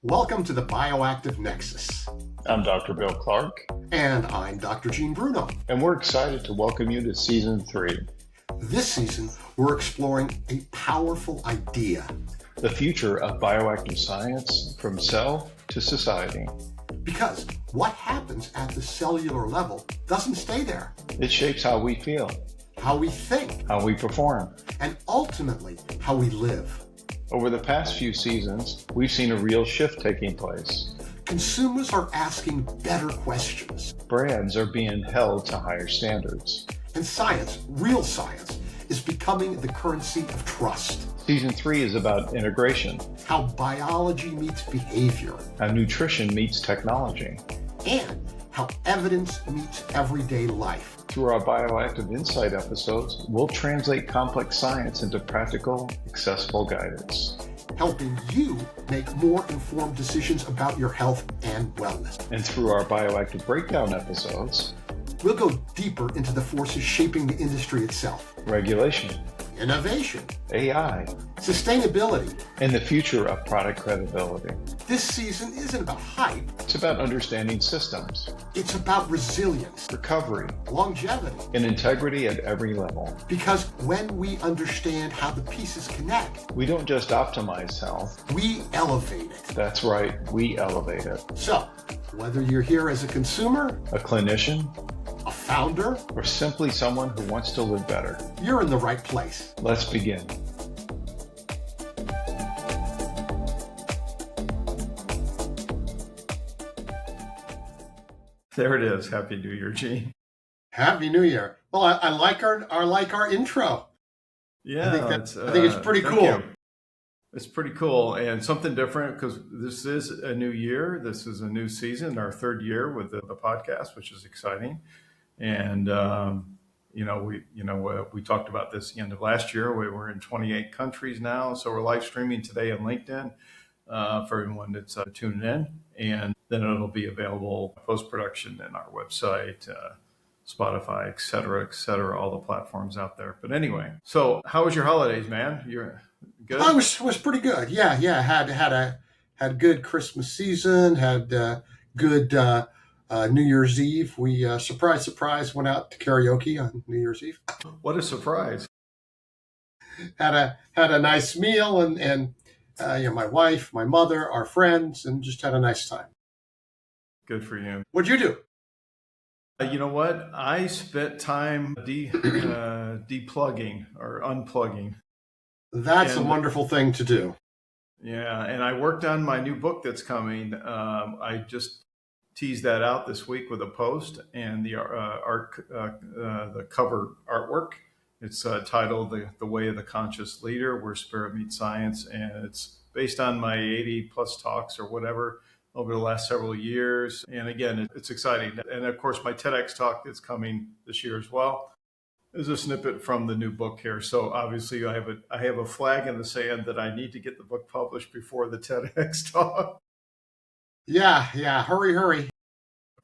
Welcome to the Bioactive Nexus. I'm Dr. Bill Clark. And I'm Dr. Gene Bruno. And we're excited to welcome you to Season 3. This season, we're exploring a powerful idea. The future of bioactive science from cell to society. Because what happens at the cellular level doesn't stay there. It shapes how we feel, How we think, how we perform, and ultimately, how we live. Over the past few seasons, we've seen a real shift taking place. Consumers are asking better questions. Brands are being held to higher standards. And science, real science, is becoming the currency of trust. Season 3 is about integration, How biology meets behavior, how nutrition meets technology. and how evidence meets everyday life. Through our Bioactive Insight episodes, we'll translate complex science into practical, accessible guidance. Helping you make more informed decisions about your health and wellness. And through our Bioactive Breakdown episodes, We'll go deeper into the forces shaping the industry itself. regulation, Innovation, AI, sustainability. and the future of product credibility. This season isn't about hype. It's about understanding systems, It's about resilience, recovery, longevity. and integrity at every level. Because when we understand how the pieces connect, We don't just optimize health. we elevate it. That's right, we elevate it. So, whether you're here as a consumer, A clinician, a founder, or simply someone who wants to live better. you're in the right place. Let's begin. There it is. Happy New Year, Gene. Happy New Year. Well, I like our intro. Yeah, I think it's pretty thank cool. you. It's pretty cool and something different because this is a new year. This is a new season, our third year with the podcast, which is exciting. And we talked about this the end of last year. We were in 28 countries now, so we're live streaming today on LinkedIn for everyone that's tuning in, and then it'll be available post production in our website. Spotify, et cetera, all the platforms out there. But anyway, so how was your holidays, man? You're good? I was pretty good. Yeah. Had good Christmas season. Had good New Year's Eve. We surprise went out to karaoke on New Year's Eve. What a surprise! Had a nice meal and my wife, my mother, our friends, and just had a nice time. Good for you. What'd you do? You know what? I spent time deplugging or unplugging. That's a wonderful thing to do. Yeah, and I worked on my new book that's coming. I just teased that out this week with a post and the the cover artwork. It's titled "The Way of the Conscious Leader: Where Spirit Meets Science," and it's based on my 80 plus talks or whatever over the last several years. And again, it's exciting. And of course, my TEDx talk that's coming this year as well is a snippet from the new book here. So obviously I have a flag in the sand that I need to get the book published before the TEDx talk. Yeah. Hurry.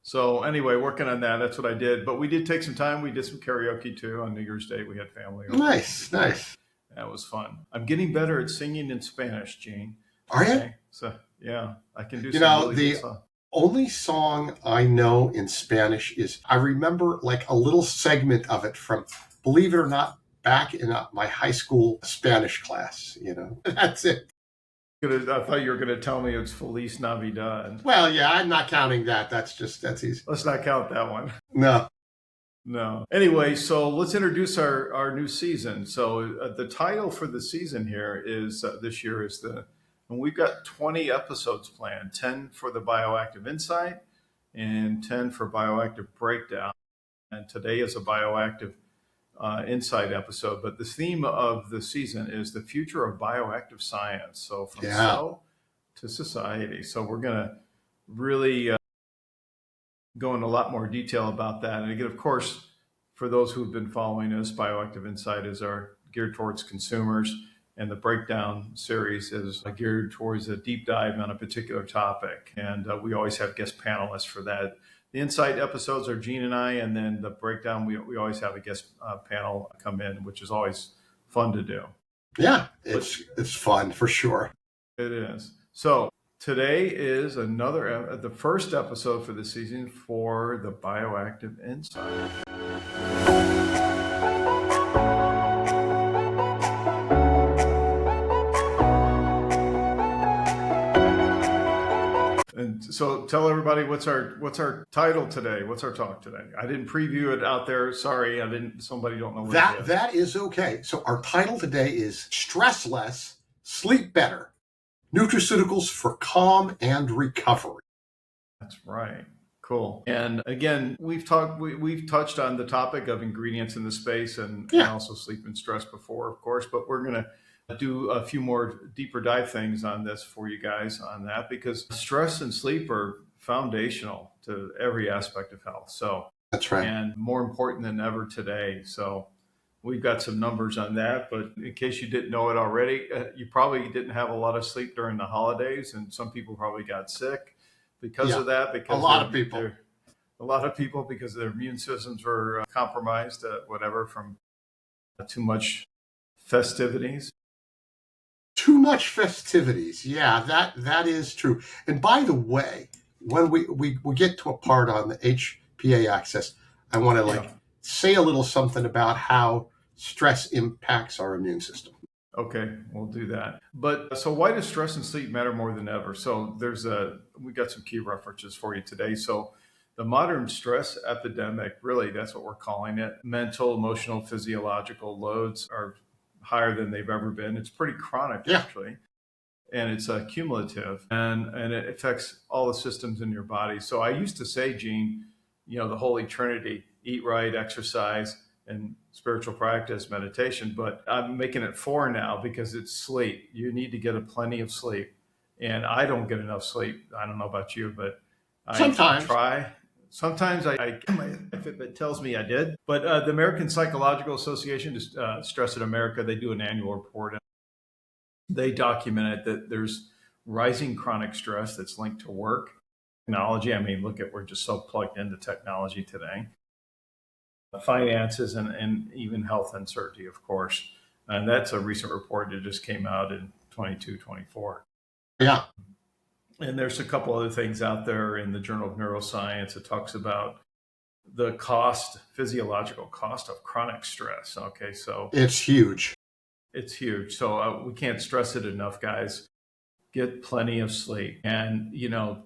So anyway, working on that. That's what I did. But we did take some time. We did some karaoke too on New Year's Day. We had family over. Nice. That was fun. I'm getting better at singing in Spanish, Gene. Are you? Okay. So yeah, I can do You some know, really the good songs. only song I know in Spanish is, I remember like a little segment of it from, believe it or not, back in my high school Spanish class. That's it. I thought you were going to tell me it's Feliz Navidad. Well, yeah, I'm not counting that. That's easy. Let's not count that one. No. Anyway, so let's introduce our new season. So the title for the season here is this year is and we've got 20 episodes planned, 10 for the Bioactive Insight and 10 for Bioactive Breakdown. And today is a Bioactive Insight episode, but the theme of the season is the future of bioactive science. So from cell to society. So we're going to really go into a lot more detail about that. And again, of course, for those who've been following us, Bioactive Insight is geared towards consumers, and the Breakdown series is geared towards a deep dive on a particular topic. And we always have guest panelists for that. The Insight episodes are Gene and I, and then the Breakdown, we always have a guest panel come in, which is always fun to do. Yeah, it's fun for sure. It is. So Today is the first episode for the season for the Bioactive Insight. And so tell everybody what's our title today. What's our talk today? I didn't preview it out there. Sorry, somebody don't know what it is. That is okay. So our title today is Stress Less, Sleep Better. Nutraceuticals for Calm and Recovery. That's right. Cool. And again, we've touched on the topic of ingredients in the space and also sleep and stress before, of course, but we're going to do a few more deeper dive things on this for you guys on that, because stress and sleep are foundational to every aspect of health. So that's right. And more important than ever today. So we've got some numbers on that, but in case you didn't know it already, you probably didn't have a lot of sleep during the holidays, and some people probably got sick because of that. Because a lot of people because their immune systems were compromised, whatever, from too much festivities. Too much festivities. Yeah, that is true. And by the way, when we get to a part on the HPA axis, I want to say a little something about how stress impacts our immune system. Okay, we'll do that. But so why does stress and sleep matter more than ever? So we got some key references for you today. So the modern stress epidemic, really, that's what we're calling it. Mental, emotional, physiological loads are higher than they've ever been. It's pretty chronic, actually. And it's cumulative, and it affects all the systems in your body. So I used to say, Gene, the Holy Trinity: eat right, exercise, and spiritual practice, meditation. But I'm making it 4 now because it's sleep. You need to get plenty of sleep. And I don't get enough sleep. I don't know about you, but Sometimes. I try. Sometimes my Fitbit tells me I did. But the American Psychological Association, Stress in America, they do an annual report. They documented that there's rising chronic stress that's linked to work, technology. I mean, we're just so plugged into technology today. Finances and even health uncertainty, of course. And that's a recent report that just came out in 22-24. Yeah. And there's a couple other things out there in the Journal of Neuroscience that talks about the physiological cost of chronic stress. Okay, so it's huge. It's huge. So we can't stress it enough, guys. Get plenty of sleep, and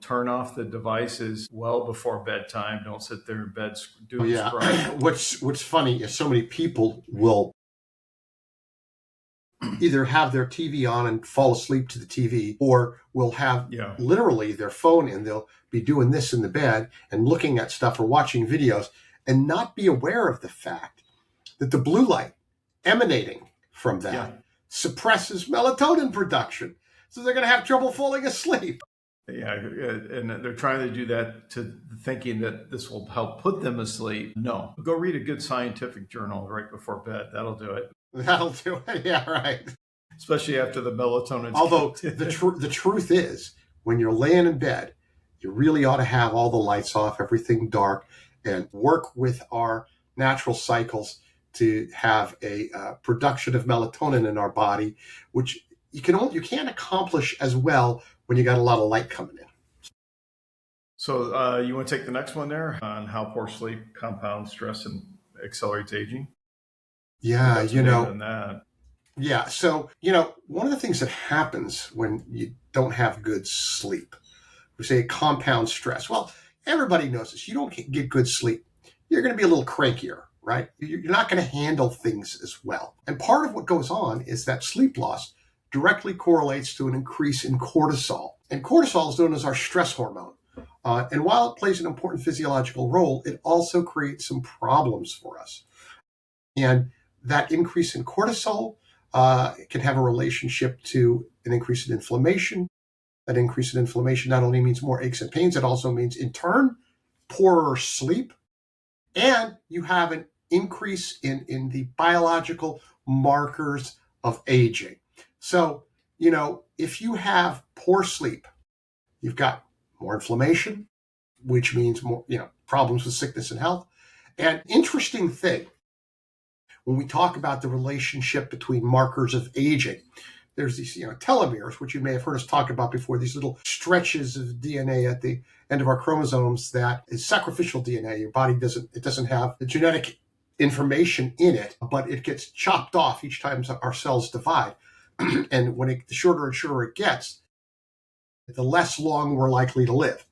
turn off the devices well before bedtime. Don't sit there in bed doing scrolling. What's funny is so many people will either have their TV on and fall asleep to the TV, or will have literally their phone, and they'll be doing this in the bed and looking at stuff or watching videos and not be aware of the fact that the blue light emanating from that suppresses melatonin production. So they're going to have trouble falling asleep. Yeah, and they're trying to do that thinking that this will help put them asleep. No, go read a good scientific journal right before bed. That'll do it. That'll do it. Yeah, right. Especially after the melatonin. Although the truth is, when you're laying in bed, you really ought to have all the lights off, everything dark, and work with our natural cycles to have a production of melatonin in our body, which you can't accomplish as well when you got a lot of light coming in. So you want to take the next one there on how poor sleep compounds stress and accelerates aging? Yeah, that. Yeah, so one of the things that happens when you don't have good sleep, we say compound stress. Well, everybody knows this. You don't get good sleep, you're going to be a little crankier, right? You're not going to handle things as well. And part of what goes on is that sleep loss directly correlates to an increase in cortisol. And cortisol is known as our stress hormone. And while it plays an important physiological role, it also creates some problems for us. And that increase in cortisol can have a relationship to an increase in inflammation. That increase in inflammation not only means more aches and pains, it also means, in turn, poorer sleep. And you have an increase in the biological markers of aging. So, if you have poor sleep, you've got more inflammation, which means more, problems with sickness and health. And interesting thing, when we talk about the relationship between markers of aging, there's these, telomeres, which you may have heard us talk about before, these little stretches of DNA at the end of our chromosomes that is sacrificial DNA. Your body doesn't have the genetic information in it, but it gets chopped off each time our cells divide. And when the shorter and shorter it gets, the less long we're likely to live.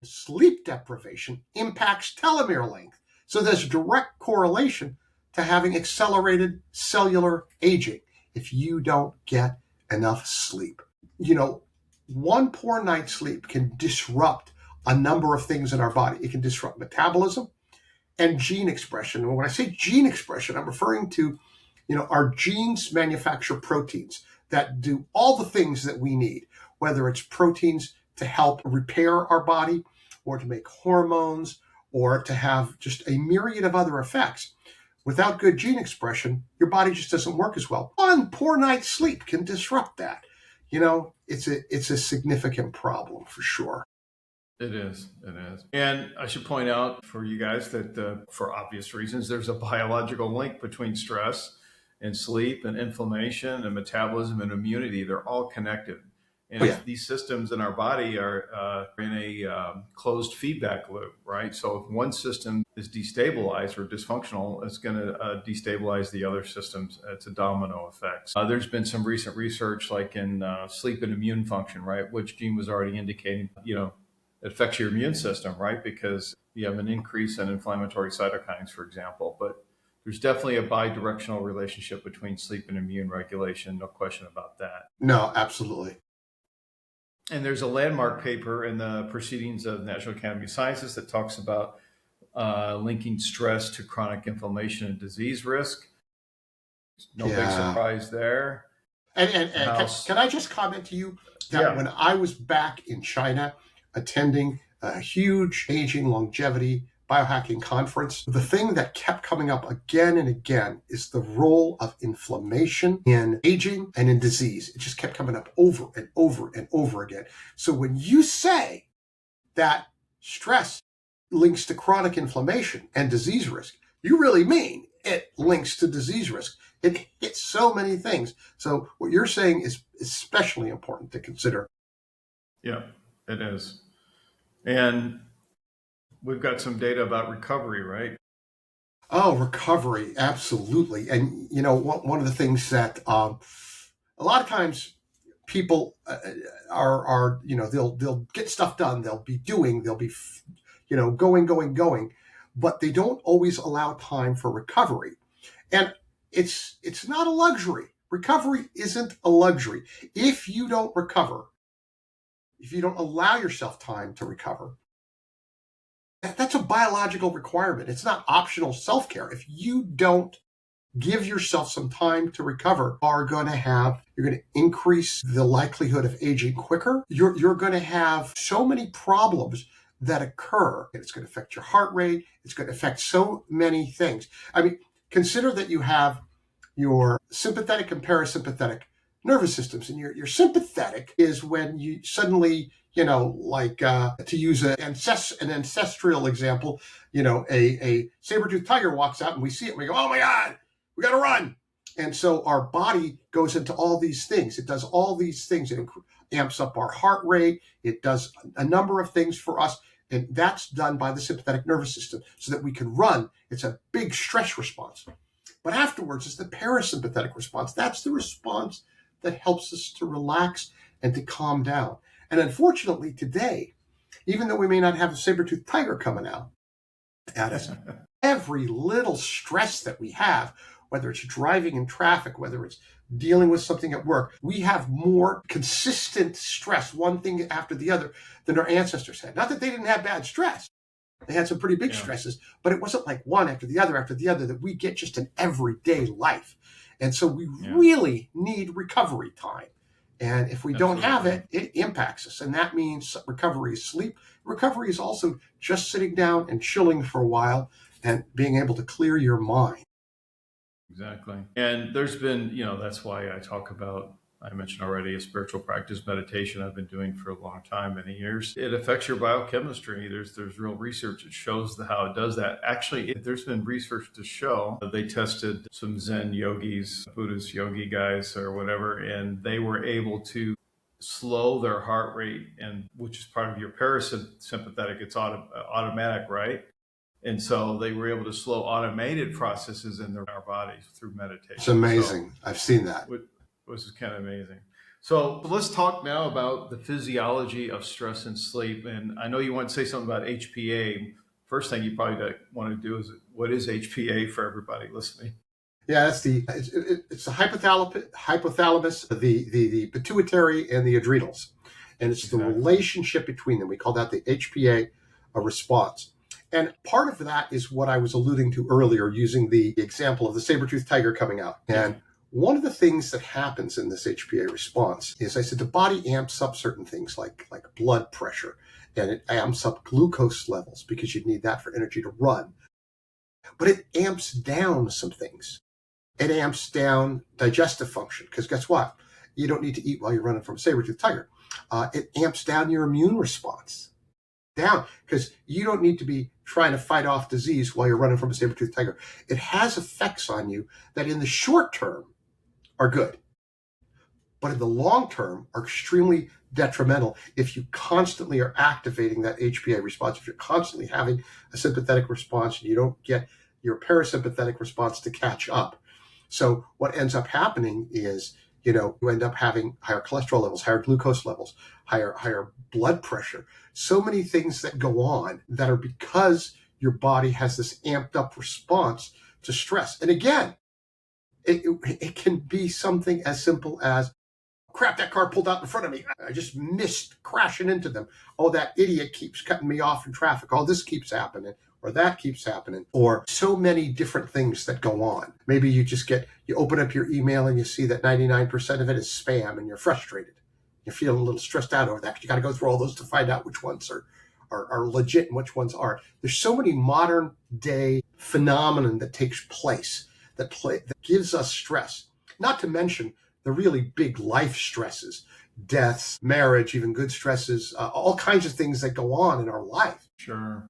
Sleep deprivation impacts telomere length. So there's a direct correlation to having accelerated cellular aging if you don't get enough sleep. One poor night's sleep can disrupt a number of things in our body. It can disrupt metabolism and gene expression. And when I say gene expression, I'm referring to, our genes manufacture proteins that do all the things that we need, whether it's proteins to help repair our body or to make hormones or to have just a myriad of other effects. Without good gene expression, your body just doesn't work as well. One poor night's sleep can disrupt that. It's a significant problem for sure. It is. And I should point out for you guys that for obvious reasons, there's a biological link between stress and sleep and inflammation and metabolism and immunity. They're all connected. And these systems in our body are in a closed feedback loop, right? So if one system is destabilized or dysfunctional, it's going to destabilize the other systems. It's a domino effect. There's been some recent research like in sleep and immune function, right? Which Gene was already indicating, it affects your immune system, right? Because you have an increase in inflammatory cytokines, for example. But there's definitely a bi-directional relationship between sleep and immune regulation. No question about that. No, absolutely. And there's a landmark paper in the Proceedings of the National Academy of Sciences that talks about linking stress to chronic inflammation and disease risk. No big surprise there. And can I just comment to you that when I was back in China attending a huge aging longevity biohacking conference, the thing that kept coming up again and again is the role of inflammation in aging and in disease. It just kept coming up over and over and over again. So when you say that stress links to chronic inflammation and disease risk, you really mean it links to disease risk. It hits so many things. So what you're saying is especially important to consider. Yeah, it is. And we've got some data about recovery, right? Oh, recovery, absolutely. And, one of the things that a lot of times people are they'll get stuff done, they'll be going, but they don't always allow time for recovery. And it's not a luxury. Recovery isn't a luxury. If you don't recover, if you don't allow yourself time to recover, that's a biological requirement. It's not optional self-care. If you don't give yourself some time to recover, you're going to increase the likelihood of aging quicker. You're going to have so many problems that occur. It's going to affect your heart rate. It's going to affect so many things. I mean, consider that you have your sympathetic and parasympathetic nervous systems, and your sympathetic is when you suddenly, to use an ancestral example, a saber-toothed tiger walks out and we see it and we go, oh my God, we got to run. And so our body goes into all these things. It does all these things. It amps up our heart rate. It does a number of things for us. And that's done by the sympathetic nervous system so that we can run. It's a big stress response. But afterwards, it's the parasympathetic response. That's the response that helps us to relax and to calm down. And unfortunately, today, even though we may not have a saber-toothed tiger coming out at us, every little stress that we have, whether it's driving in traffic, whether it's dealing with something at work, we have more consistent stress, one thing after the other, than our ancestors had. Not that they didn't have bad stress. They had some pretty big stresses, but it wasn't like one after the other that we get just in everyday life. And so we really need recovery time. And if we don't have it, it impacts us. And that means recovery is sleep. Recovery is also just sitting down and chilling for a while and being able to clear your mind. Exactly. And there's been, that's why I talk about I mentioned already a spiritual practice, meditation I've been doing for a long time, many years. It affects your biochemistry. There's real research that shows how it does that. Actually, there's been research to show that they tested some Zen yogis, Buddhist yogi guys or whatever, and they were able to slow their heart rate, and which is part of your parasympathetic. It's automatic, right? And so they were able to slow automated processes in our bodies through meditation. It's amazing. I've seen that. Which is kind of amazing. So let's talk now about the physiology of stress and sleep. And I know you want to say something about HPA. First thing you probably want to do is, what is HPA for everybody listening? Yeah, it's the hypothalamus, the pituitary, and the adrenals, and it's the relationship between them. We call that the HPA response. And part of that is what I was alluding to earlier, using the example of the saber-toothed tiger coming out. And one of the things that happens in this HPA response is, I said, the body amps up certain things like blood pressure, and it amps up glucose levels because you need that for energy to run. But it amps down some things. It amps down digestive function because guess what? You don't need to eat while you're running from a saber-toothed tiger. It amps down your immune response. Down because you don't need to be trying to fight off disease while you're running from a saber-toothed tiger. It has effects on you that in the short term are good, but in the long term are extremely detrimental if you constantly are activating that HPA response. If you're constantly having a sympathetic response and you don't get your parasympathetic response to catch up. So what ends up happening is, you end up having higher cholesterol levels, higher glucose levels, higher blood pressure. So many things that go on that are because your body has this amped up response to stress. And again, it can be something as simple as, crap, that car pulled out in front of me. I just missed crashing into them. Oh, that idiot keeps cutting me off in traffic. Oh, this keeps happening, or that keeps happening, or so many different things that go on. Maybe you open up your email and you see that 99% of it is spam and you're frustrated. You're feeling a little stressed out over that because you got to go through all those to find out which ones are legit and which ones aren't. There's so many modern day phenomenon that takes place that gives us stress, not to mention the really big life stresses, deaths, marriage, even good stresses, all kinds of things that go on in our life. Sure.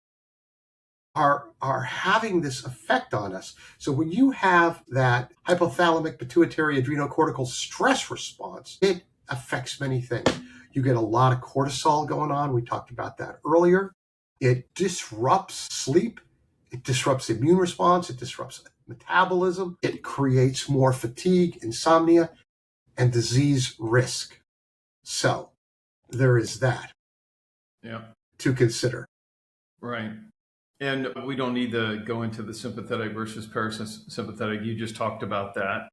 Are having this effect on us. So when you have that hypothalamic pituitary adrenocortical stress response, it affects many things. You get a lot of cortisol going on. We talked about that earlier. It disrupts sleep. It disrupts the immune response. It disrupts metabolism. It creates more fatigue, insomnia, and disease risk. So there is that to consider. Right. And we don't need to go into the sympathetic versus parasympathetic. You just talked about that.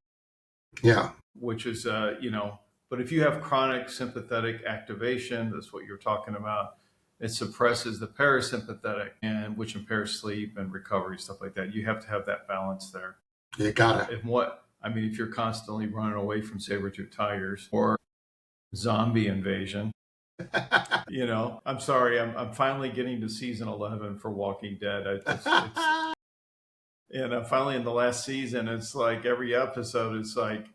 Yeah. Which is, but if you have chronic sympathetic activation, that's what you're talking about, it suppresses the parasympathetic, and which impairs sleep and recovery, stuff like that. You have to have that balance there. You got it. If you're constantly running away from saber-toothed tigers or zombie invasion, I'm sorry, I'm finally getting to season 11 for Walking Dead. And I'm finally in the last season. It's like every episode is like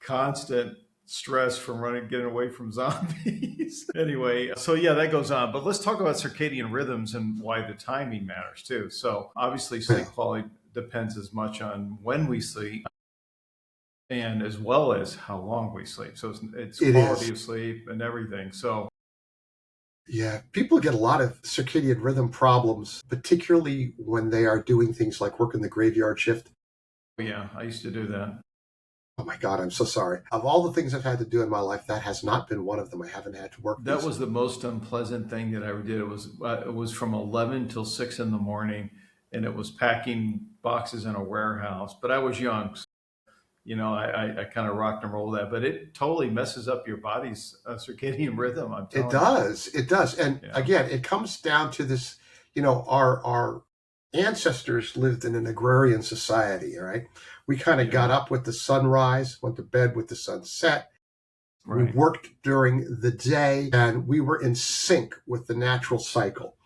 constant stress from getting away from zombies. Anyway, so yeah, that goes on. But let's talk about circadian rhythms and why the timing matters too. So obviously sleep quality depends as much on when we sleep and as well as how long we sleep. So it's quality of sleep and everything. So yeah, people get a lot of circadian rhythm problems, particularly when they are doing things like working the graveyard shift. Yeah, I used to do that. Oh my God, I'm so sorry. Of all the things I've had to do in my life, that has not been one of them. I haven't had to work. That was the most unpleasant thing that I ever did. It was from 11 till 6 in the morning, and it was packing boxes in a warehouse. But I was young. So, I kind of rocked and rolled that, but it totally messes up your body's circadian rhythm. I'm telling you. It does. And again, it comes down to this, our ancestors lived in an agrarian society, right? We kind of got up with the sunrise, went to bed with the sunset. Right. We worked during the day, and we were in sync with the natural cycle.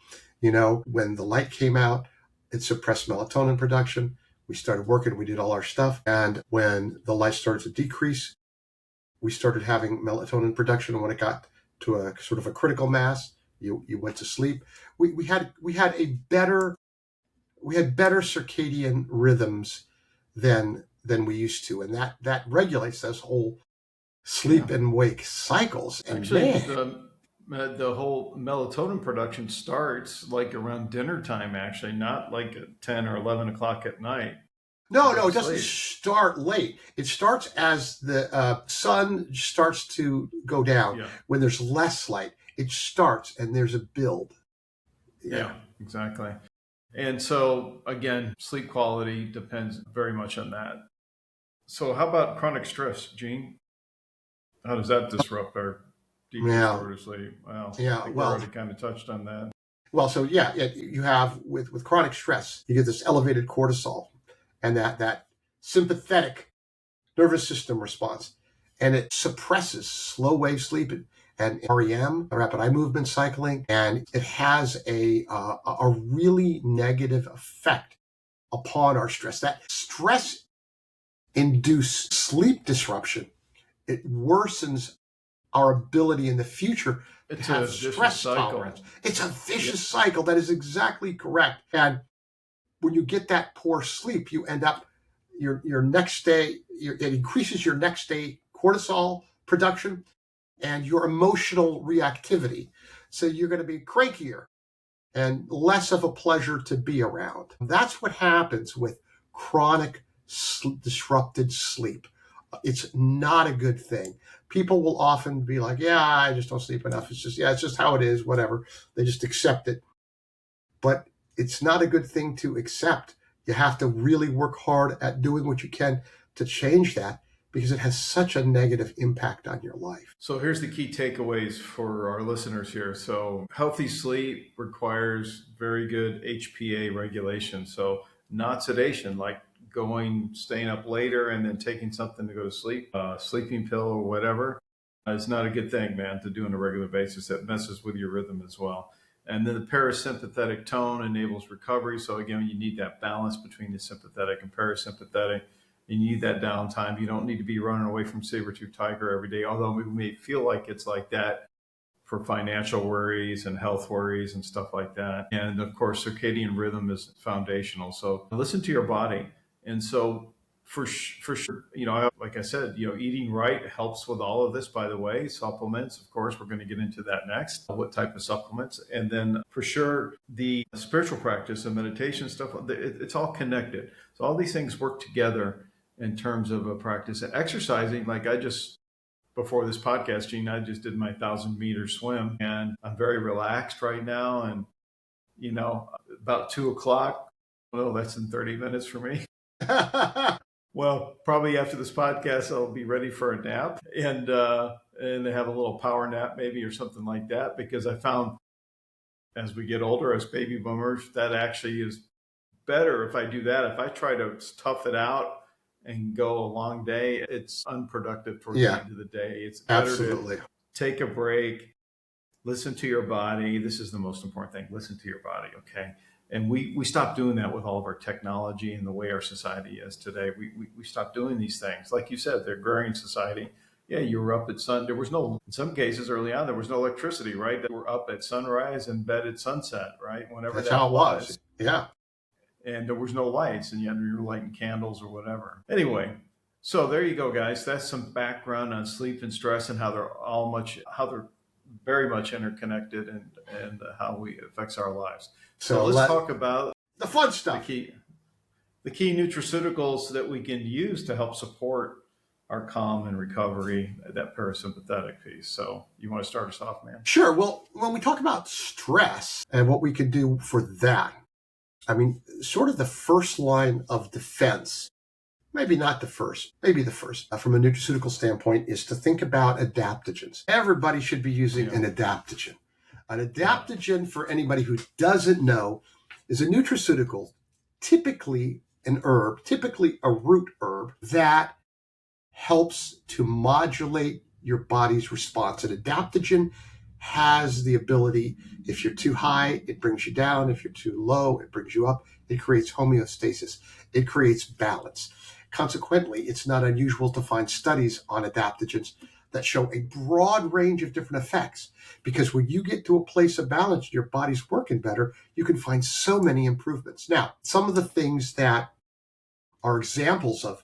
When the light came out, it suppressed melatonin production. We started working, we did all our stuff. And when the light started to decrease, we started having melatonin production. When it got to a sort of a critical mass, you went to sleep. We had better circadian rhythms than we used to, and that regulates those whole sleep and wake cycles. And Actually, man, the whole melatonin production starts like around dinner time, actually, not like at 10 or 11 o'clock at night to no, go to it doesn't sleep. start late. It starts as the sun starts to go down, Yeah. when there's less light. It starts, and there's a build. Yeah, exactly. And so, again, sleep quality depends very much on that. So, how about chronic stress, Gene? How does that disrupt our deep Yeah, restorative sleep? Well, I yeah. think we already kind of touched on that. Well, so yeah, you have with chronic stress, you get this elevated cortisol, and that sympathetic nervous system response, and it suppresses slow wave sleep and REM, rapid eye movement cycling, and it has a really negative effect upon our stress. That stress induced sleep disruption, it worsens our ability in the future to It's have a vicious stress cycle. tolerance. It's a vicious cycle. That is exactly correct. And when you get that poor sleep, you end up your next day, it increases your next day cortisol production and your emotional reactivity. So you're going to be crankier and less of a pleasure to be around. That's what happens with chronic disrupted sleep. It's not a good thing. People will often be like, yeah, I just don't sleep enough. It's just how it is, whatever. They just accept it. But it's not a good thing to accept. You have to really work hard at doing what you can to change that, because it has such a negative impact on your life. So here's the key takeaways for our listeners here. So healthy sleep requires very good HPA regulation. So not sedation, like staying up later and then taking something to go to sleep, sleeping pill or whatever, is not a good thing, man, to do on a regular basis. That messes with your rhythm as well. And then the parasympathetic tone enables recovery. So again, you need that balance between the sympathetic and parasympathetic. You need that downtime. You don't need to be running away from saber-tooth tiger every day, although we may feel like it's like that for financial worries and health worries and stuff like that. And of course, circadian rhythm is foundational. So listen to your body. And so for sure, like I said, eating right helps with all of this, by the way. Supplements, of course, we're going to get into that next, what type of supplements. And then for sure, the spiritual practice and meditation stuff, it's all connected. So all these things work together in terms of a practice. And exercising, like before this podcast, Gene, I just did my 1,000-meter swim, and I'm very relaxed right now. And, about 2 o'clock, well, that's in 30 minutes for me. Well, probably after this podcast, I'll be ready for a nap and have a little power nap maybe or something like that, because I found as we get older, as baby boomers, that actually is better if I do that. If I try to tough it out and go a long day, it's unproductive towards the end of the day. It's better to take a break, listen to your body. This is the most important thing. Listen to your body, okay? And we stopped doing that with all of our technology and the way our society is today. We stopped doing these things. Like you said, the agrarian society. Yeah, you were up at there was no, in some cases early on, there was no electricity, right? They were up at sunrise and bed at sunset, right? Whenever That's how it was. Yeah. And there was no lights, and yet you were lighting candles or whatever. Anyway, so there you go, guys. That's some background on sleep and stress and how they're very much interconnected and how it affects our lives. So let's talk about the fun stuff. The key nutraceuticals that we can use to help support our calm and recovery, that parasympathetic piece. So you want to start us off, man? Sure. Well, when we talk about stress and what we can do for that, I mean, sort of the first line of defense, maybe not the first, maybe the first, from a nutraceutical standpoint, is to think about adaptogens. Everybody should be using an adaptogen. An adaptogen, for anybody who doesn't know, is a nutraceutical, typically an herb, typically a root herb that helps to modulate your body's response. An adaptogen has the ability, if you're too high, it brings you down. If you're too low, it brings you up. It creates homeostasis. It creates balance. Consequently, it's not unusual to find studies on adaptogens that show a broad range of different effects. Because when you get to a place of balance, your body's working better, you can find so many improvements. Now, some of the things that are examples of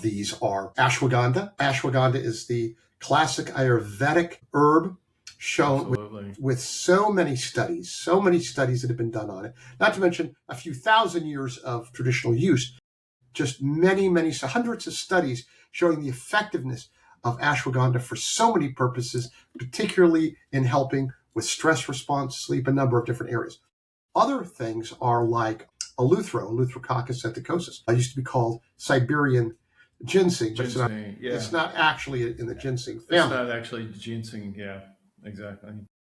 these are ashwagandha. Ashwagandha is the classic Ayurvedic herb shown with so many studies that have been done on it, not to mention a few thousand years of traditional use, just many, hundreds of studies showing the effectiveness of ashwagandha for so many purposes, particularly in helping with stress response, sleep, a number of different areas. Other things are like Eleutherococcus senticosus. It used to be called Siberian ginseng, but it's not actually in the ginseng family. It's not actually ginseng, yeah, exactly.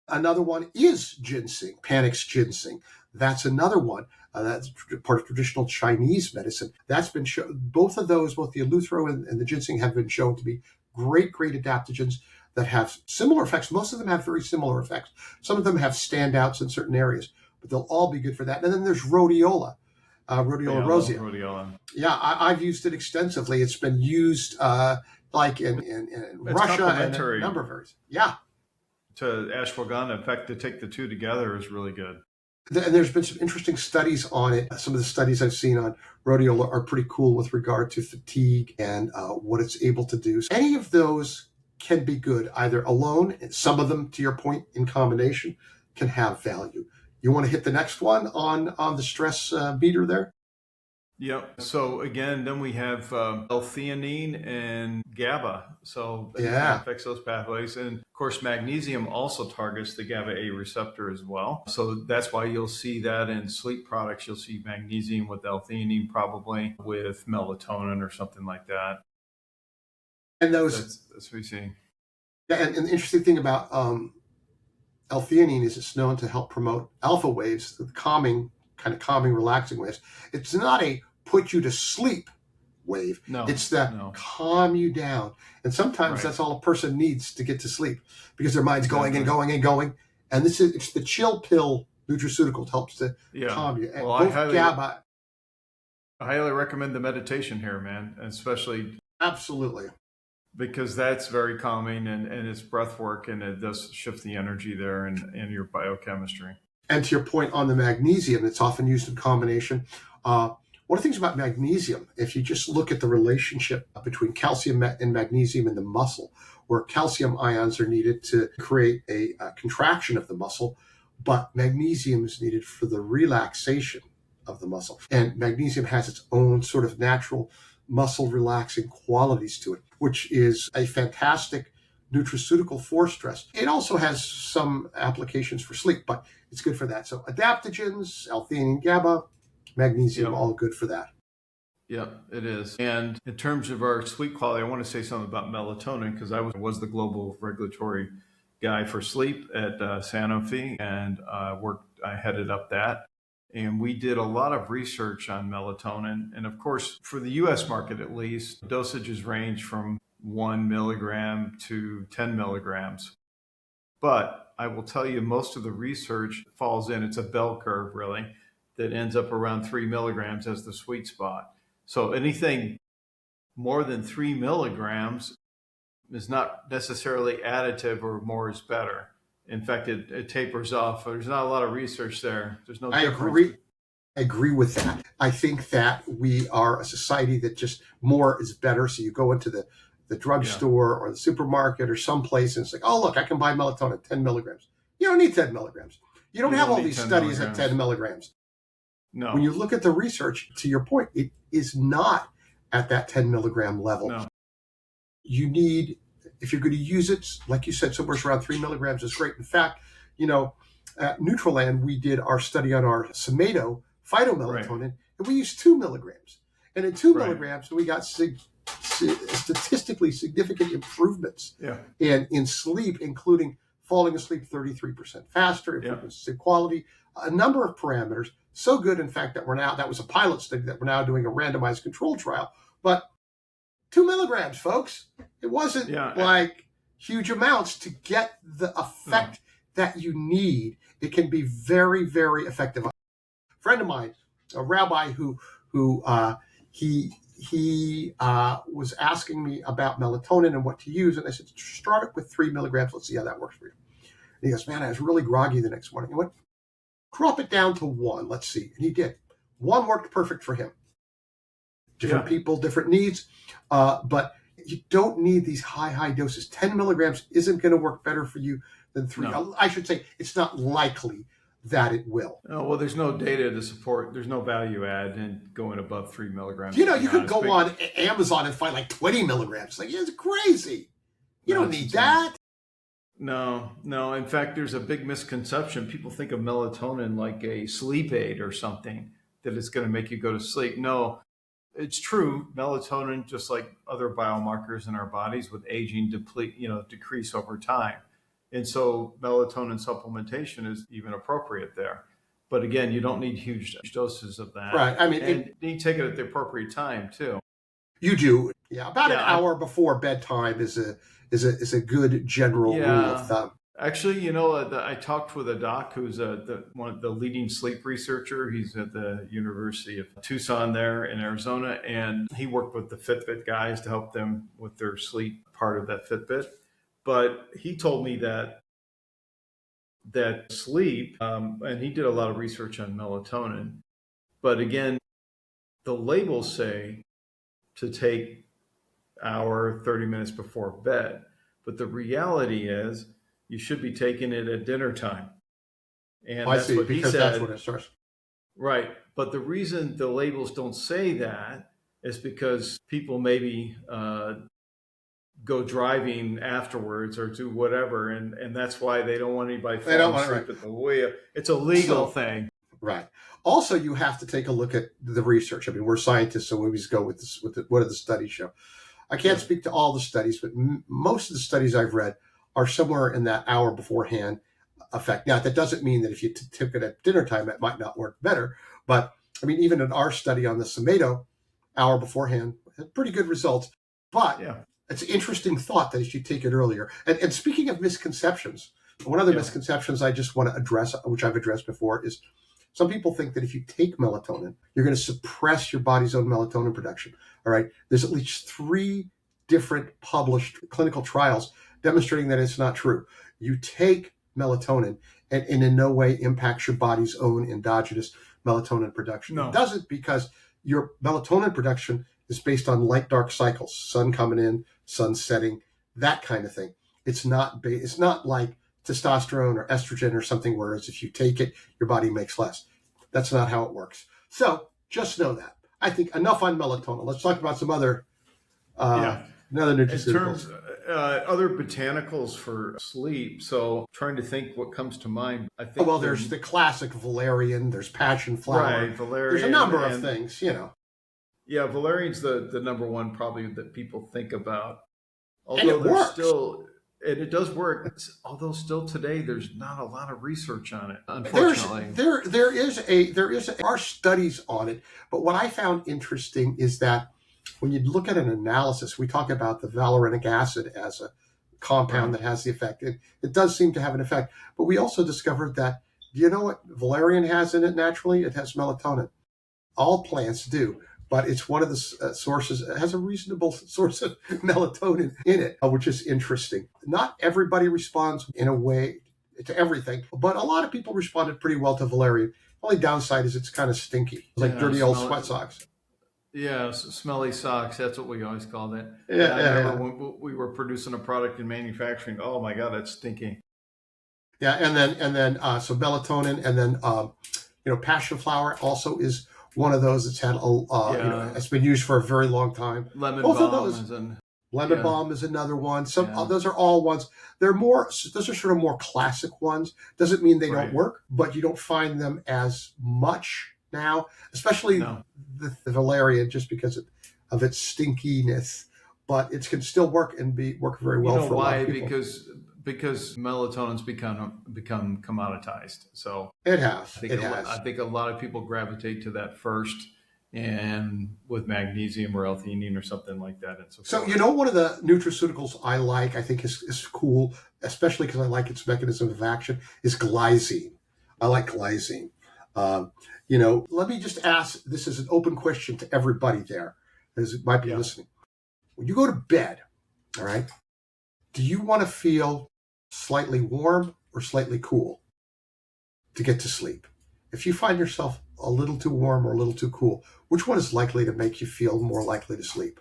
Another one is ginseng, Panax ginseng. That's another one. That's part of traditional Chinese medicine. That's been shown. Both of those, both the Eleutherol and the ginseng, have been shown to be great adaptogens that have similar effects. Most of them have very similar effects. Some of them have standouts in certain areas, but they'll all be good for that. And then there's rhodiola. Rhodiola rosea. Rhodiola. Yeah, I've used it extensively. It's been used like in Russia and a number of areas. Yeah. To ashwagandha. In fact, to take the two together is really good. And there's been some interesting studies on it. Some of the studies I've seen on rhodiola are pretty cool with regard to fatigue and what it's able to do. So any of those can be good, either alone, and some of them, to your point, in combination, can have value. You want to hit the next one on the stress meter there? Yep. So again, then we have L-theanine and GABA. So that affects those pathways. And of course, magnesium also targets the GABA A receptor as well. So that's why you'll see that in sleep products. You'll see magnesium with L-theanine, probably with melatonin or something like that. And those that's what we see. Yeah, and the interesting thing about L-theanine is it's known to help promote alpha waves, the calming, relaxing waves. It's not a put you to sleep wave. No, it's that calm you down. And sometimes that's all a person needs to get to sleep because their mind's going and going and going. And it's the chill pill nutraceutical helps to calm you. And well, I highly recommend the meditation here, man, especially. Absolutely. Because that's very calming and it's breath work and it does shift the energy there and your biochemistry. And to your point on the magnesium, it's often used in combination. One of the things about magnesium, if you just look at the relationship between calcium and magnesium in the muscle, where calcium ions are needed to create a contraction of the muscle, but magnesium is needed for the relaxation of the muscle. And magnesium has its own sort of natural muscle relaxing qualities to it, which is a fantastic nutraceutical for stress. It also has some applications for sleep, but it's good for that. So adaptogens, L-theanine, GABA, magnesium, all good for that. Yeah, it is. And in terms of our sleep quality, I want to say something about melatonin because I was the global regulatory guy for sleep at Sanofi, and I headed up that. And we did a lot of research on melatonin. And of course, for the US market at least, dosages range from 1 milligram to 10 milligrams. But I will tell you, most of the research falls in, it's a bell curve really, that ends up around 3 milligrams as the sweet spot. So anything more than 3 milligrams is not necessarily additive or more is better. In fact, it tapers off. There's not a lot of research there. There's no difference. I agree with that. I think that we are a society that just more is better. So you go into the drugstore or the supermarket or someplace and it's like, oh, look, I can buy melatonin, 10 milligrams. You don't need 10 milligrams. You don't have all these studies at 10 milligrams. No. When you look at the research, to your point, it is not at that 10 milligram level. No. You need, if you're going to use it, like you said, somewhere around 3 milligrams is great. In fact, at Nutriland, we did our study on our Somato phytomelatonin, and we used 2 milligrams. And in 2 milligrams, we got statistically significant improvements in sleep, including falling asleep 33% faster, improvements in quality, a number of parameters. So good, in fact, that that was a pilot study that we're now doing a randomized control trial. But 2 milligrams, folks. It wasn't like huge amounts to get the effect that you need. It can be very, very effective. A friend of mine, a rabbi who he he was asking me about melatonin and what to use. And I said, start it with 3 milligrams. Let's see how that works for you. And he goes, man, I was really groggy the next morning. I went, drop it down to 1. Let's see. And he did. 1 worked perfect for him. Different people, different needs. But you don't need these high doses. 10 milligrams isn't going to work better for you than 3. No. I should say it's not likely that it will. Oh, well, there's no data to support. There's no value add in going above 3 milligrams. You know, you could go on Amazon and find like 20 milligrams. Like, it's crazy. You don't need that. No. In fact, there's a big misconception. People think of melatonin like a sleep aid or something, that it's going to make you go to sleep. No, it's true. Melatonin, just like other biomarkers in our bodies with aging, decrease over time. And so melatonin supplementation is even appropriate there. But again, you don't need huge doses of that. Right. I mean, and you need to take it at the appropriate time too. You do. Yeah. About an hour before bedtime is a good general rule of thumb. Actually, I talked with a doc who's one of the leading sleep researcher. He's at the University of Tucson there in Arizona, and he worked with the Fitbit guys to help them with their sleep part of that Fitbit. But he told me that sleep, and he did a lot of research on melatonin. But again, the labels say to take hour, 30 minutes before bed. But the reality is you should be taking it at dinner time. And that's what he said. That's when it starts. Right. But the reason the labels don't say that is because people maybe go driving afterwards or do whatever, and that's why they don't want anybody falling asleep at the wheel. It's a legal thing. Right. Also, you have to take a look at the research. I mean, we're scientists, so we always go with this. What do the studies show? I can't speak to all the studies, but most of the studies I've read are somewhere in that hour beforehand effect. Now, that doesn't mean that if you took it at dinner time, it might not work better. But I mean, even in our study on the Tomato, hour beforehand, had pretty good results. But it's an interesting thought that you should take it earlier. And speaking of misconceptions, one of the misconceptions I just want to address, which I've addressed before, is some people think that if you take melatonin, you're going to suppress your body's own melatonin production. All right. There's at least 3 different published clinical trials demonstrating that it's not true. You take melatonin and in no way impacts your body's own endogenous melatonin production. No. It doesn't, because your melatonin production is based on light-dark cycles, sun coming in, sun setting, that kind of thing. It's not like testosterone or estrogen or something, whereas if you take it, your body makes less. That's not how it works. So just know that. I think enough on melatonin. Let's talk about some other another nutraceuticals. In terms other botanicals for sleep. So trying to think what comes to mind. I think there's the classic valerian. There's passion flower. Right, valerian. There's a number of things, Yeah, valerian's the number one probably that people think about. Although and it works. And it does work, although still today there's not a lot of research on it, unfortunately. There are studies on it, but what I found interesting is that when you look at an analysis, we talk about the valerianic acid as a compound that has the effect. It does seem to have an effect, but we also discovered that, do you know what valerian has in it naturally? It has melatonin. All plants do. But it's one of the sources, it has a reasonable source of melatonin in it, which is interesting. Not everybody responds in a way to everything, but a lot of people responded pretty well to valerian. The only downside is it's kind of stinky. It's like dirty old sweat socks. Yeah, smelly socks. That's what we always called it. Yeah, I remember when we were producing a product in manufacturing. Oh my God, that's stinky. Yeah, and then so melatonin, and then passion flower also is one of those that's had it's been used for a very long time. Lemon balm is another one. Those are all ones. Those are sort of more classic ones. Doesn't mean they don't work, but you don't find them as much now, especially the valerian, just because of its stinkiness. But it can still work and work very well for a lot of people. Because melatonin's become commoditized. So it has. I think a lot of people gravitate to that first, and with magnesium or L-theanine or something like that. And so one of the nutraceuticals I think is cool, especially because I like its mechanism of action, is glycine. I like glycine. Let me just ask, this is an open question to everybody there. might be Yeah. listening. When you go to bed, all right, do you want to feel slightly warm or slightly cool to get to sleep? If you find yourself a little too warm or a little too cool, which one is likely to make you feel more likely to sleep?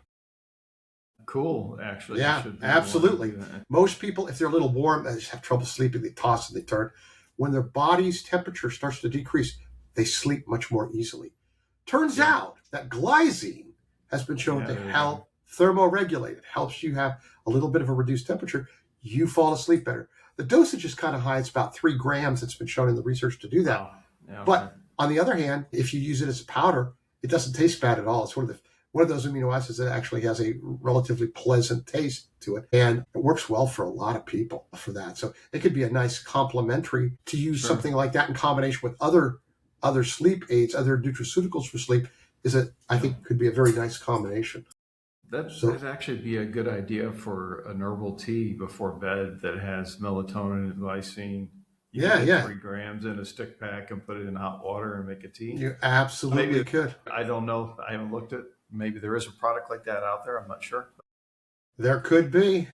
Cool. Actually, Yeah, should be the one to absolutely. do that. Most people, if they're a little warm, they just have trouble sleeping, they toss and they turn. When their body's temperature starts to decrease, they sleep much more easily. Turns Yeah. out that glycine has been shown Yeah, to there you help thermoregulate. It helps you have a little bit of a reduced temperature. You fall asleep better. The dosage is kind of high. It's about 3 grams. It's been shown in the research to do that. Wow. Yeah. Okay. But on the other hand, if you use it as a powder, it doesn't taste bad at all. It's one of those amino acids that actually has a relatively pleasant taste to it. And it works well for a lot of people for that. So it could be a nice complementary to use Sure. something like that in combination with other sleep aids, other nutraceuticals for sleep, I think could be a very nice combination. That'd actually be a good idea for an herbal tea before bed that has melatonin and glycine. You could get 3 grams in a stick pack and put it in hot water and make a tea. You absolutely could. I don't know. I haven't looked at. Maybe there is a product like that out there. I'm not sure. There could be.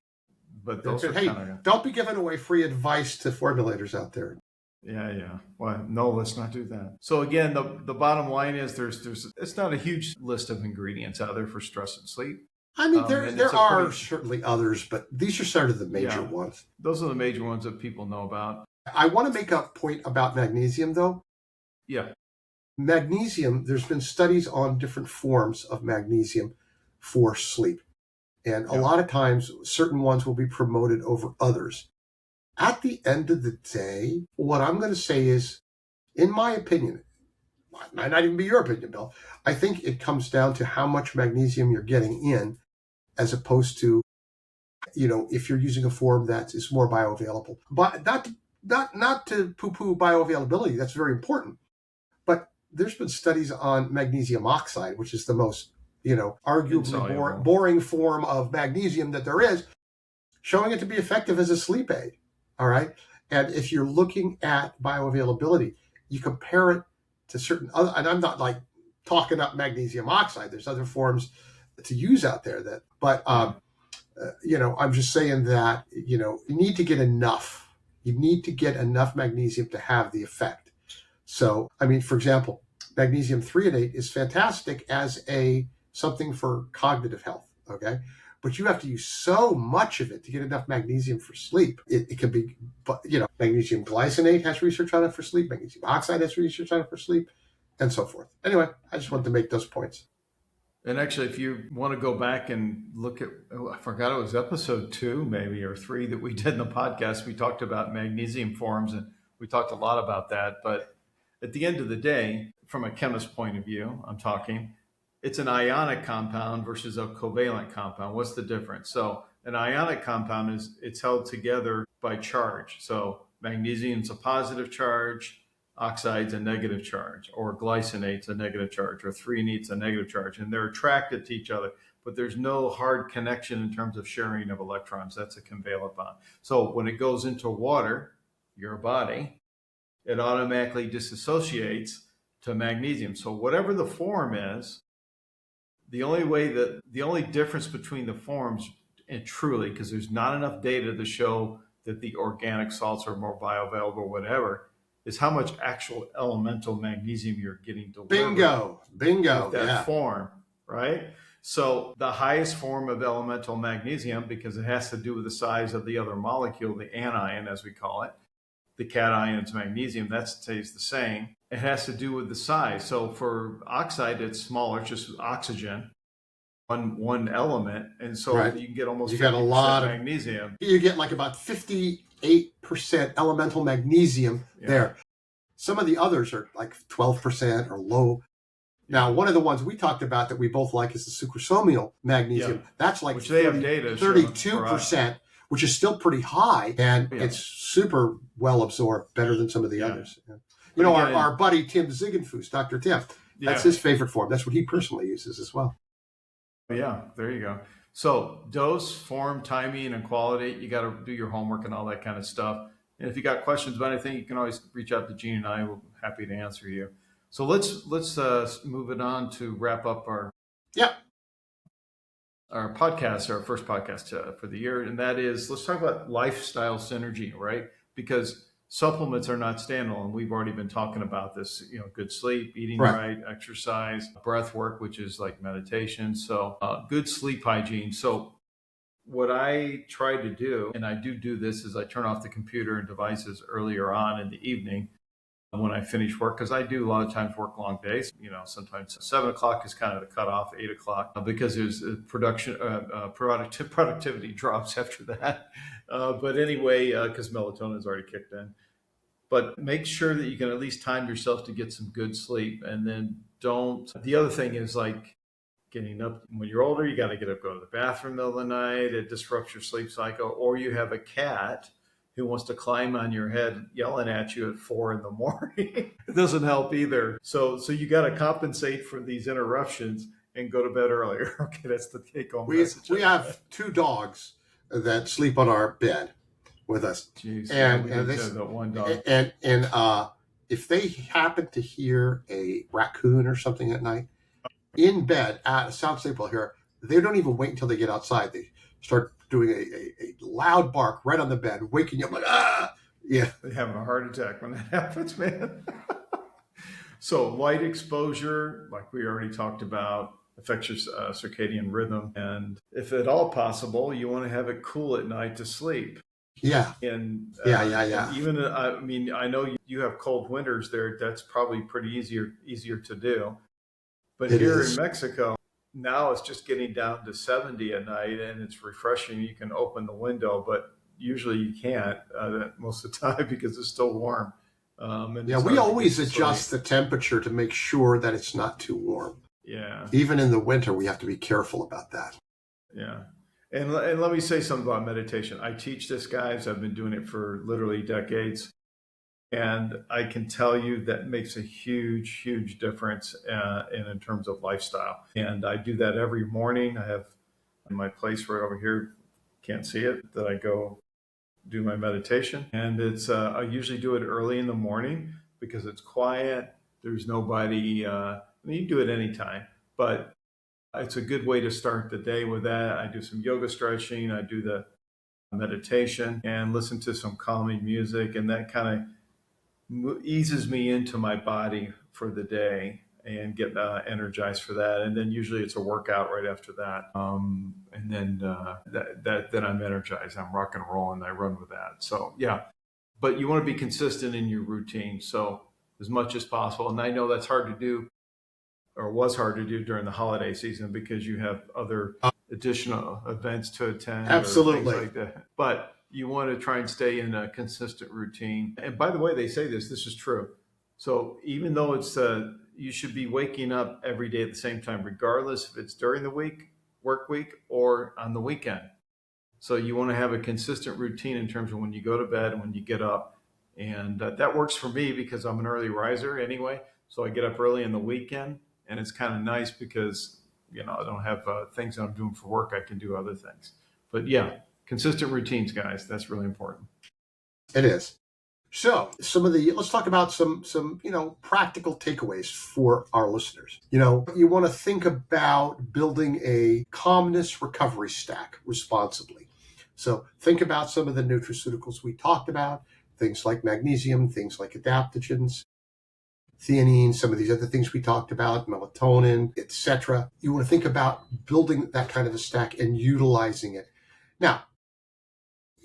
But those are Hey, kind of. don't be giving away free advice to formulators out there. Yeah. Well, no, let's not do that. So again, the bottom line is there's it's not a huge list of ingredients out there for stress and sleep. I mean, there are certainly others, but these are sort of the major ones. Those are the major ones that people know about. I want to make a point about magnesium, though. Yeah. Magnesium, there's been studies on different forms of magnesium for sleep. And a lot of times, certain ones will be promoted over others. At the end of the day, what I'm going to say is, in my opinion, it might not even be your opinion, Bill, I think it comes down to how much magnesium you're getting in, as opposed to, if you're using a form that is more bioavailable. But not to poo-poo bioavailability, that's very important. But there's been studies on magnesium oxide, which is the most, arguably boring form of magnesium that there is, showing it to be effective as a sleep aid. All right. And if you're looking at bioavailability, you compare it to certain other, and I'm not like talking up magnesium oxide. There's other forms to use out there I'm just saying that, you need to get enough. You need to get enough magnesium to have the effect. So, I mean, for example, magnesium threonate is fantastic as something for cognitive health. Okay. But you have to use so much of it to get enough magnesium for sleep. It can be, magnesium glycinate has research on it for sleep. Magnesium oxide has research on it for sleep, and so forth. Anyway, I just wanted to make those points. And actually, if you want to go back and look at, I forgot it was episode 2, maybe, or 3 that we did in the podcast, we talked about magnesium forms and we talked a lot about that. But at the end of the day, from a chemist point of view, I'm talking, it's an ionic compound versus a covalent compound. What's the difference? So an ionic compound it's held together by charge. So magnesium's a positive charge, oxide's a negative charge, or glycinate's a negative charge, or threonate's a negative charge, and they're attracted to each other. But there's no hard connection in terms of sharing of electrons. That's a covalent bond. So when it goes into water, your body, it automatically disassociates to magnesium. So whatever the form is, the only difference between the forms, and truly, because there's not enough data to show that the organic salts are more bioavailable or whatever, is how much actual elemental magnesium you're getting delivered. Bingo. With that form, right? So the highest form of elemental magnesium, because it has to do with the size of the other molecule, the anion, as we call it, the cation's magnesium, that stays the same. It has to do with the size. So for oxide, it's smaller, it's just oxygen, one element. And so you can get almost 50% a lot of magnesium. You get like about 58% elemental magnesium there. Some of the others are like 12% or low. Now, one of the ones we talked about that we both like is the sucrosomial magnesium. That's like 32%. Which is still pretty high, and it's super well absorbed, better than some of the others. Our buddy Tim Ziegenfuss, Dr. Tim, that's his favorite form. That's what he personally uses as well. Yeah, there you go. So dose, form, timing, and quality, you got to do your homework and all that kind of stuff. And if you got questions about anything, you can always reach out to Gene and I. We're happy to answer you. So let's move it on to wrap up our our podcast, our first podcast for the year, and that is let's talk about lifestyle synergy, right? Because supplements are not standalone. We've already been talking about this, good sleep, eating Right. right, exercise, breath work, which is like meditation. So good sleep hygiene. So what I try to do, and I do this, is I turn off the computer and devices earlier on in the evening when I finish work, because I do a lot of times work long days. Sometimes 7 o'clock is kind of the cutoff, 8 o'clock, because there's productivity drops after that. But anyway, because melatonin is already kicked in. But make sure that you can at least time yourself to get some good sleep, and then don't. The other thing is like getting up when you're older, you got to get up, go to the bathroom in the middle of the night. It disrupts your sleep cycle. Or you have a cat who wants to climb on your head, yelling at you at 4 a.m. It doesn't help either. So you got to compensate for these interruptions and go to bed earlier. Okay, that's the take home message. We have two dogs that sleep on our bed with us. Jeez, and we and do they too, that one dog. and if they happen to hear a raccoon or something at night in bed at a sound sleep here, they don't even wait until they get outside. They start doing a loud bark right on the bed, waking you up like, ah! Yeah. They're having a heart attack when that happens, man. So light exposure, like we already talked about, affects your circadian rhythm. And if at all possible, you want to have it cool at night to sleep. Yeah. And Yeah. and even I know you have cold winters there. That's probably pretty easier to do. But It here is. in Mexico, now it's just getting down to 70 at night, and it's refreshing. You can open the window, but usually you can't most of the time because it's still warm. Yeah, we always adjust the temperature to make sure that it's not too warm. Yeah. Even in the winter, we have to be careful about that. Yeah. And let me say something about meditation. I teach this, guys. I've been doing it for literally decades. And I can tell you that makes a huge, huge difference in terms of lifestyle. And I do that every morning. I have in my place right over here, can't see it, that I go do my meditation. And I usually do it early in the morning because it's quiet. There's nobody, you can do it anytime, but it's a good way to start the day with that. I do some yoga stretching. I do the meditation and listen to some calming music. And that kind of eases me into my body for the day and get energized for that. And then usually it's a workout right after that. And then then I'm energized. I'm rock and roll and I run with that. So yeah, but you want to be consistent in your routine. So as much as possible. And I know that's hard to do, or was hard to do during the holiday season because you have other additional events to attend. Absolutely. Or things like that. But you want to try and stay in a consistent routine. And by the way, they say this is true. So even though it's you should be waking up every day at the same time, regardless if it's during the week, work week, or on the weekend. So you want to have a consistent routine in terms of when you go to bed and when you get up. And that works for me because I'm an early riser anyway. So I get up early in the weekend, and it's kind of nice because, I don't have things that I'm doing for work. I can do other things. But yeah, consistent routines, guys. That's really important. It is. So let's talk about some practical takeaways for our listeners. You want to think about building a calmness recovery stack responsibly. So think about some of the nutraceuticals we talked about, things like magnesium, things like adaptogens, theanine, some of these other things we talked about, melatonin, etc. You want to think about building that kind of a stack and utilizing it. Now,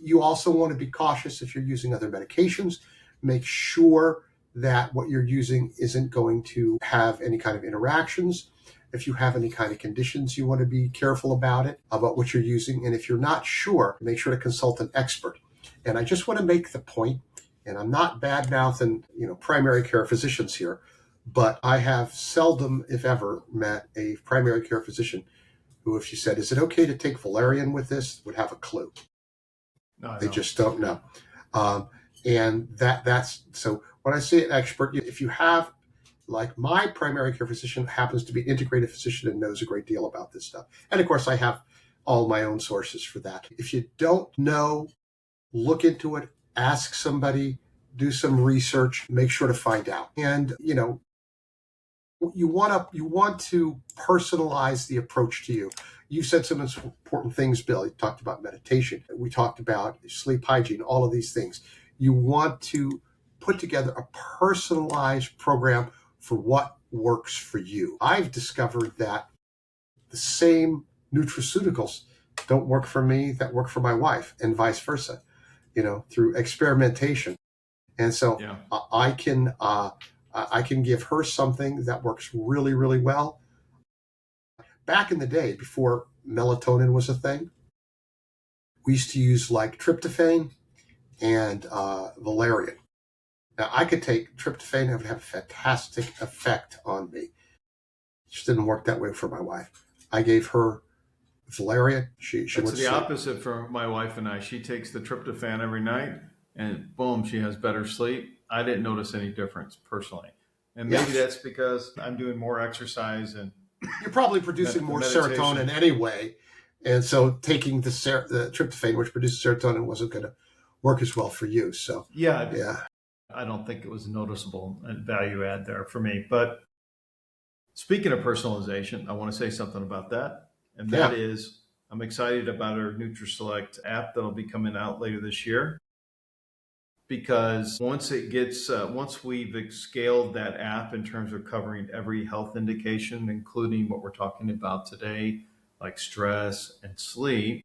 you also want to be cautious if you're using other medications. Make sure that what you're using isn't going to have any kind of interactions. If you have any kind of conditions, you want to be careful about what you're using. And if you're not sure, make sure to consult an expert. And I just want to make the point, and I'm not bad-mouthing, primary care physicians here, but I have seldom, if ever, met a primary care physician who, if she said, "Is it okay to take valerian with this?" would have a clue. No, they just don't know. And that's so when I say an expert, if you have, like my primary care physician happens to be an integrative physician and knows a great deal about this stuff. And of course, I have all my own sources for that. If you don't know, look into it, ask somebody, do some research, make sure to find out. And, you want to personalize the approach to you. You said some important things, Bill. You talked about meditation. We talked about sleep hygiene, all of these things. You want to put together a personalized program for what works for you. I've discovered that the same nutraceuticals don't work for me that work for my wife, and vice versa, through experimentation. And so Yeah. I can give her something that works really, really well. Back in the day, before melatonin was a thing, we used to use like tryptophan and valerian. Now, I could take tryptophan and it would have a fantastic effect on me. It just didn't work that way for my wife. I gave her valerian. She That's went the to sleep. opposite for my wife and I. She takes the tryptophan every night, and boom, she has better sleep. I didn't notice any difference personally, and maybe that's because I'm doing more exercise and you're probably producing more meditation. serotonin anyway, and so taking the tryptophan, which produces serotonin, wasn't going to work as well for you. So yeah, I don't think it was noticeable and value add there for me. But speaking of personalization, I want to say something about that, and that is I'm excited about our NutriSelect app that'll be coming out later this year. Because once we've scaled that app in terms of covering every health indication, including what we're talking about today, like stress and sleep,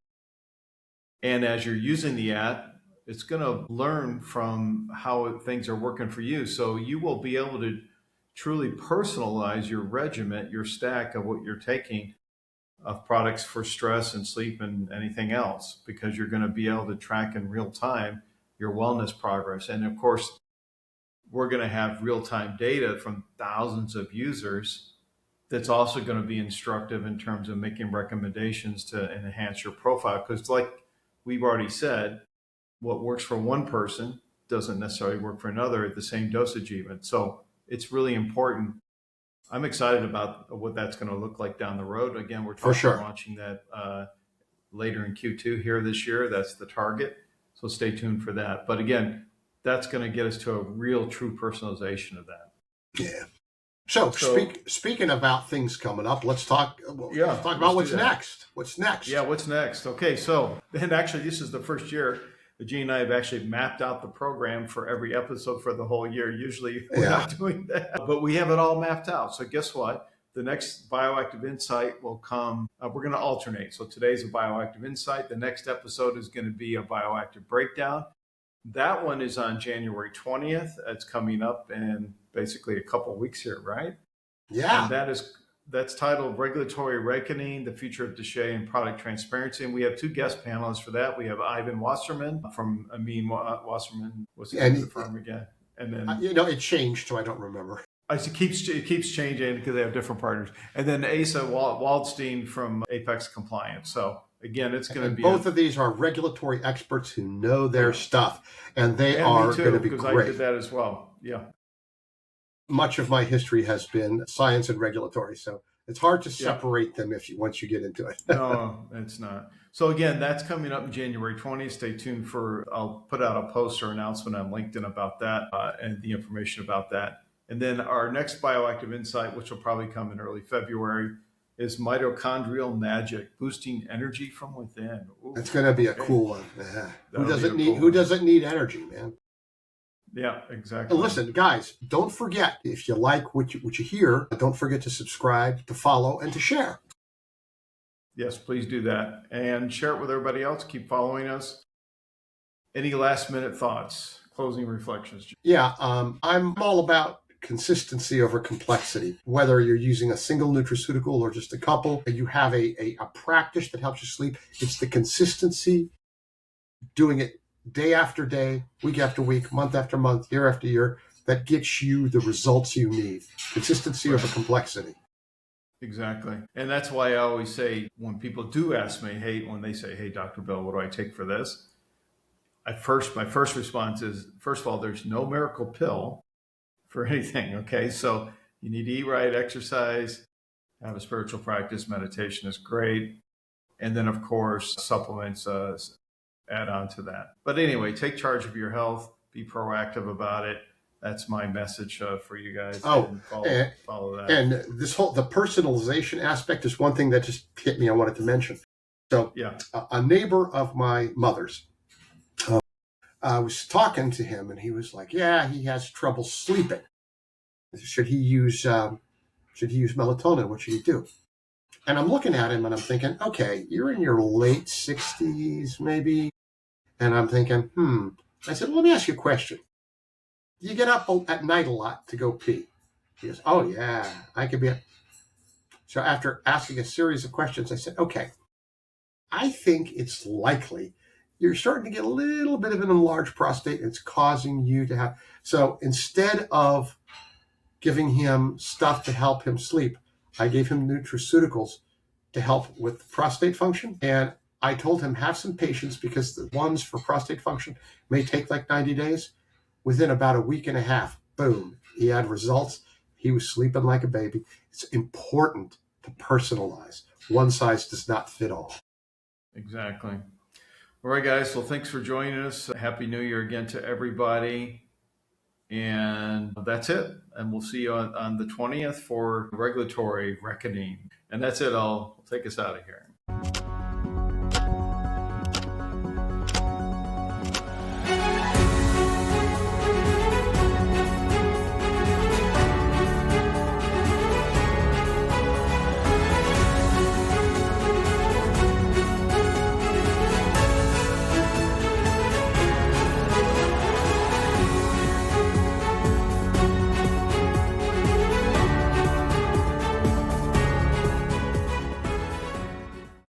and as you're using the app, it's going to learn from how things are working for you. So you will be able to truly personalize your regimen, your stack of what you're taking of products for stress and sleep and anything else, because you're going to be able to track in real time your wellness progress. And of course, we're going to have real-time data from thousands of users that's also going to be instructive in terms of making recommendations to enhance your profile. Because like we've already said, what works for one person doesn't necessarily work for another at the same dosage even. So it's really important. I'm excited about what that's going to look like down the road. Again, we're talking about launching that later in Q2 here this year. That's the target. So stay tuned for that. But again, that's going to get us to a real true personalization of that. Yeah. So speaking about things coming up, let's talk about what's next. What's next? Yeah, what's next? Okay, so and actually this is the first year that Gene and I have actually mapped out the program for every episode for the whole year. Usually we're not doing that, but we have it all mapped out. So guess what? The next Bioactive Insight will come. We're going to alternate. So today's a Bioactive Insight. The next episode is going to be a Bioactive Breakdown. That one is on January 20th. It's coming up in basically a couple of weeks here, right? Yeah. And that's titled Regulatory Reckoning, the Future of Dosage and Product Transparency. And we have two guest panelists for that. We have Ivan Wasserman from Amin Wasserman. What's the firm again? And then it changed, so I don't remember. It keeps changing because they have different partners. And then Asa Waldstein from Apex Compliance. So again, it's going to be both of these are regulatory experts who know their stuff, and they are going to be great. I did that as well. Yeah. Much of my history has been science and regulatory, so it's hard to separate them once you get into it. No, it's not. So again, that's coming up in January 20th. Stay tuned I'll put out a post or announcement on LinkedIn about that and the information about that. And then our next Bioactive Insight, which will probably come in early February, is Mitochondrial Magic, boosting energy from within. Ooh, it's going to be a cool one. Yeah. Who doesn't need energy, man? Yeah, exactly. And listen, guys, don't forget, if you like what you hear, don't forget to subscribe, to follow, and to share. Yes, please do that. And share it with everybody else. Keep following us. Any last minute thoughts, closing reflections? Yeah, I'm all about consistency over complexity. Whether you're using a single nutraceutical or just a couple, you have a practice that helps you sleep. It's the consistency, doing it day after day, week after week, month after month, year after year, that gets you the results you need. Consistency over complexity. Exactly. And that's why I always say, when people do ask me, when they say, hey, Dr. Bill, what do I take for this? My first response is, first of all, there's no miracle pill for anything. Okay. So you need to eat right, exercise, have a spiritual practice. Meditation is great. And then of course, supplements add on to that. But anyway, take charge of your health, be proactive about it. that's my message for you guys. Oh, and follow that. And the personalization aspect is one thing that just hit me. I wanted to mention. So Yeah. a neighbor of my mother's, I was talking to him, and he was like, "Yeah, he has trouble sleeping. Should he use melatonin? What should he do?" And I'm looking at him, and I'm thinking, "Okay, you're in your late 60s, maybe." And I'm thinking, I said, well, "Let me ask you a question. You get up at night a lot to go pee?" He goes, "Oh yeah, I could be up." So after asking a series of questions, I said, "Okay, I think it's likely you're starting to get a little bit of an enlarged prostate, and it's causing you to have." So instead of giving him stuff to help him sleep, I gave him nutraceuticals to help with prostate function. And I told him, have some patience, because the ones for prostate function may take like 90 days. Within about a week and a half, boom, he had results. He was sleeping like a baby. It's important to personalize. One size does not fit all. Exactly. All right, guys. Well, thanks for joining us. Happy New Year again to everybody. And that's it. And we'll see you on the 20th for regulatory reckoning. And that's it. I'll take us out of here.